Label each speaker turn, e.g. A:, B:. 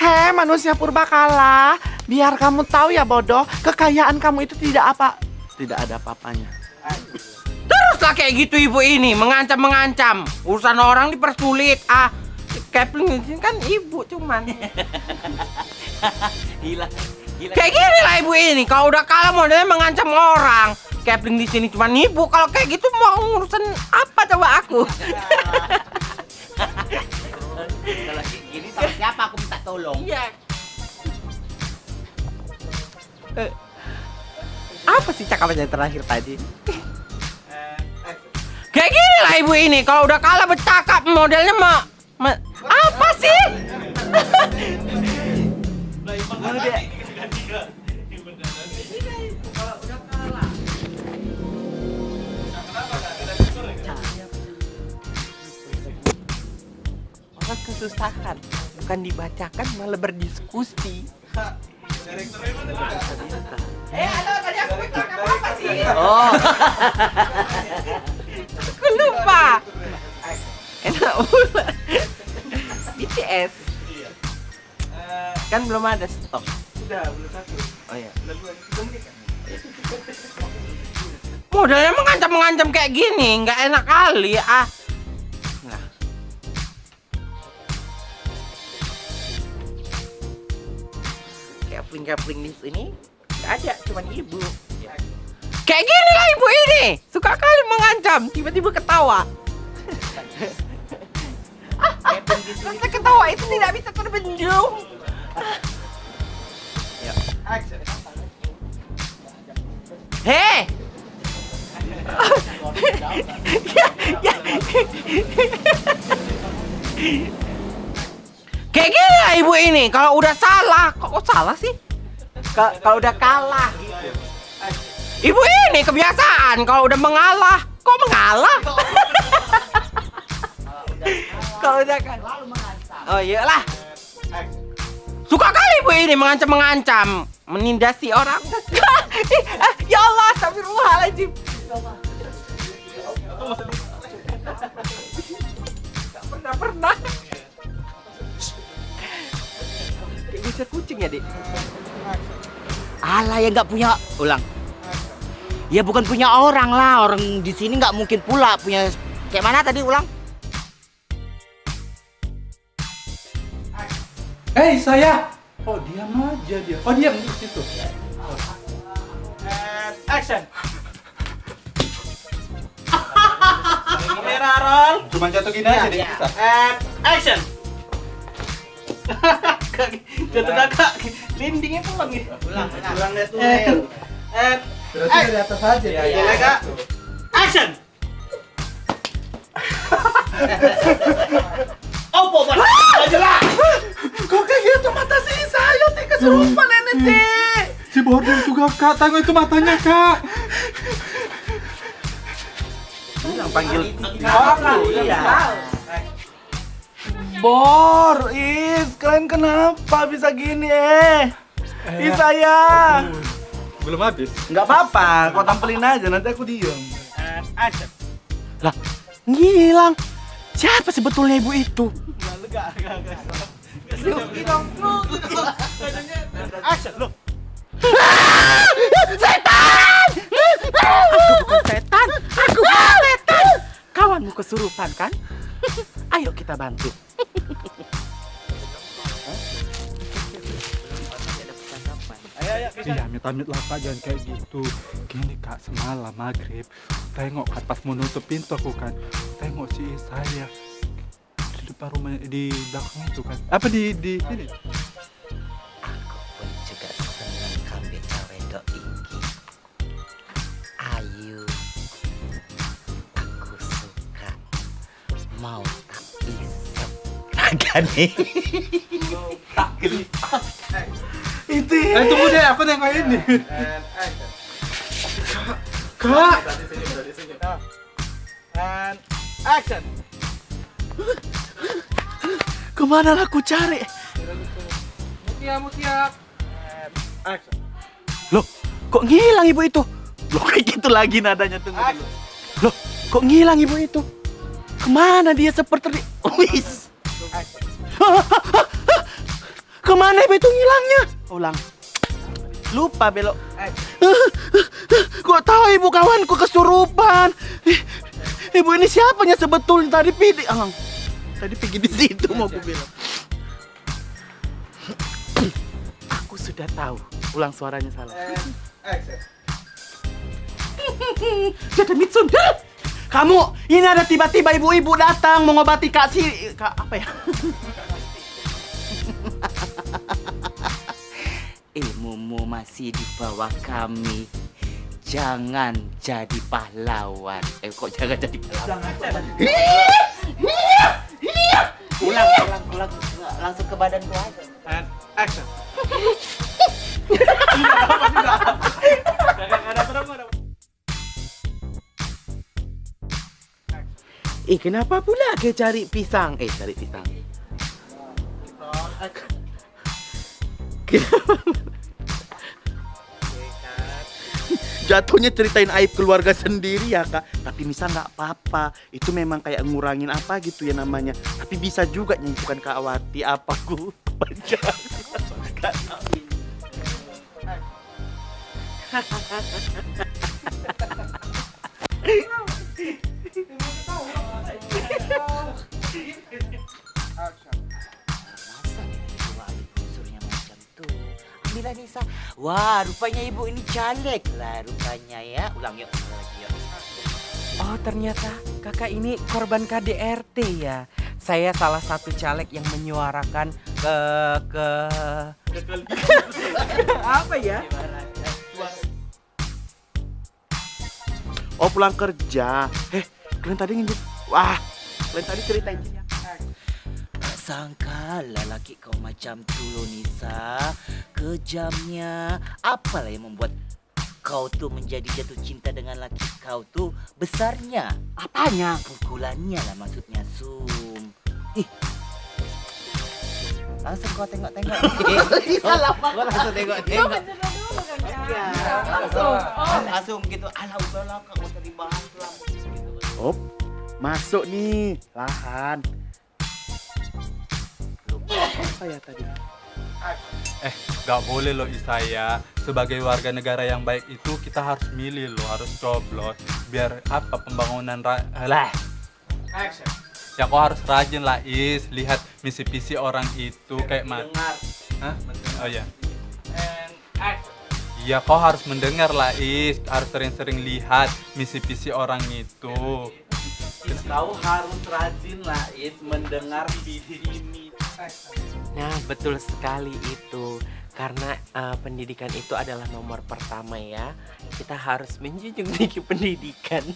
A: Hei manusia purbakala, biar kamu tahu ya bodoh, kekayaan kamu itu tidak ada apa-apanya.
B: Teruslah kayak gitu ibu ini, mengancam-mengancam. Urusan orang dipersulit. Kepling ini kan ibu cuman.
C: Gila.
B: Kayak gini lah ibu ini, kalau udah kalah modelnya mengancam orang. Kepling di sini cuma ibu, kalau kayak gitu mau urusan apa coba aku?
C: Kalau kayak gini sama siapa aku minta tolong?
B: Iya. Apa sih cakapannya terakhir tadi? Kayak gini lah ibu ini, kalau udah kalah bercakap modelnya apa sih? Orang kesusahan, bukan dibacakan malah berdiskusi. Halo, tadi aku bilang apa sih?
C: Oh.
B: Aku lupa. Enak pula. BTS. Kan belum ada stok.
D: Sudah, belum satu.
B: Oh iya.
D: Komunikasi.
B: Modelnya mengancam-mengancam kayak gini, nggak enak kali. Nah. Kepling di sini nggak ada, cuman ibu. Kayak gini lah ibu ini, suka kali mengancam, tiba-tiba ketawa. Rasa ketawa itu tidak bisa terbendung.
D: Action.
B: Hei! Kayak gini lah ibu ini, kalau udah salah, kok salah sih? Kalau udah kalah gitu. Ibu ini kebiasaan, kalau udah mengalah, kok mengalah? Kalau udah kalah. Oh iyalah. Suka kali ibu ini mengancam-mengancam, menindasi orang. Ya Allah, astagfirullahaladzim. Gak pernah. Kayak ngusir kucing ya, Dik?
C: Alah ya nggak punya. Ulang. Ya bukan punya orang lah. Orang di sini nggak mungkin pula punya. Kayak mana tadi ulang?
D: Saya. Oh, diam aja dia. Oh, diam di situ. And action. Kamera roll. Cuma jatuh gini aja deh. And action. Jatuh kakak. Lindingnya pulang gitu. Pulang deh tuh. And berarti dari atas aja. Ya, Kak. Action. Opo, Bang. Jelas.
A: Kok kayak gitu mata si saya teh kesurupan nenek teh.
D: Si Bordel juga Kak, tengok itu matanya Kak.
B: Yang panggil
D: Iya.
A: Bor, kalian kenapa bisa gini saya.
D: Belum habis.
A: Nggak apa-apa, kau tampilin aja nanti aku diem.
D: And action.
A: Lah, ngilang. Siapa sebetulnya ibu itu?
D: Action loh.
A: Setan! Aku bukan setan. Aku bukan setan. Kawanmu kesurupan kan? Ayo kita bantu.
D: Iya, amit-amit lah Kak, jangan kayak gitu. Gini Kak, semalam maghrib tengok kan pas mau nutup pintu aku kan, tengok si saya di depan rumah, di belakang itu kan. Apa di sini?
B: Aku pun juga senang kambing wedok iki. Ayu, aku suka. Mau tak isep ragane.
D: Tak gelisah.
A: Itu.
D: Tunggu deh, aku nengok ini. Kak. And action.
A: Kemana lah aku cari?
D: Mutia. And action.
A: Loh, kok ngilang ibu itu? Loh, kayak gitu lagi nadanya, tunggu dulu. Loh, kok ngilang ibu itu? Kemana dia seperti... Wis. Kemana
C: Kemana ibu itu ngilangnya? Ulang. Lupa belok. Kok tahu ibu kawanku kesurupan? Ibu ini siapanya sebetulnya tadi pidi? Tadi pergi di situ mau aku bilang.
A: Aku sudah tahu. Ulang suaranya salah. Jadi Mitsun.
C: Kamu, ini ada tiba-tiba ibu-ibu datang mengobati Kak apa ya? Ilmumu masih di bawah kami. Jangan jadi pahlawan. Kok jangan jadi pahlawan? Ulang. Langsung ke badanku aja.
D: And action.
C: Kenapa pula ke cari pisang? Cari pisang. Jatuhnya ceritain aib keluarga sendiri ya kak. Tapi Nisa nggak apa-apa. Itu memang kayak ngurangin apa gitu ya namanya. Tapi bisa juga bukan Kak Awati. Apa ku baca. Ambillah Nisa. Wah, rupanya ibu ini caleg lah rupanya ya. Ulang yuk.
B: Oh, ternyata kakak ini korban KDRT ya. Saya salah satu caleg yang menyuarakan apa ya?
C: Oh, pulang kerja. Kalian tadi ngintip. Wah, kalian tadi ceritain. Sangka lelaki kau macam tu loh Nisa. Kejamnya. Apalah yang membuat kau tuh menjadi jatuh cinta dengan laki kau tuh besarnya? Apanya? Pukulannya lah maksudnya, Sum. Langsung kau tengok-tengok. Salah Pak. Kau langsung tengok-tengok. Langsung gitu. Alah udahlah kau usah dibahas lah. Oh, masuk nih. Lahan. Apa ya tadi?
D: Gak boleh loh Isaya. Sebagai warga negara yang baik itu kita harus milih loh, harus coblos. Biar apa pembangunan Action. Ya kau harus rajin lah Is, lihat misi visi orang itu kayak mana. Hah? Oh ya. Iya kau harus mendengar lah Is, harus sering-sering lihat misi visi orang itu.
C: Kau harus rajin lah Is mendengar visi misi.
B: Nah, betul sekali itu. Karena pendidikan itu adalah nomor pertama ya. Kita harus menjunjung tinggi pendidikan.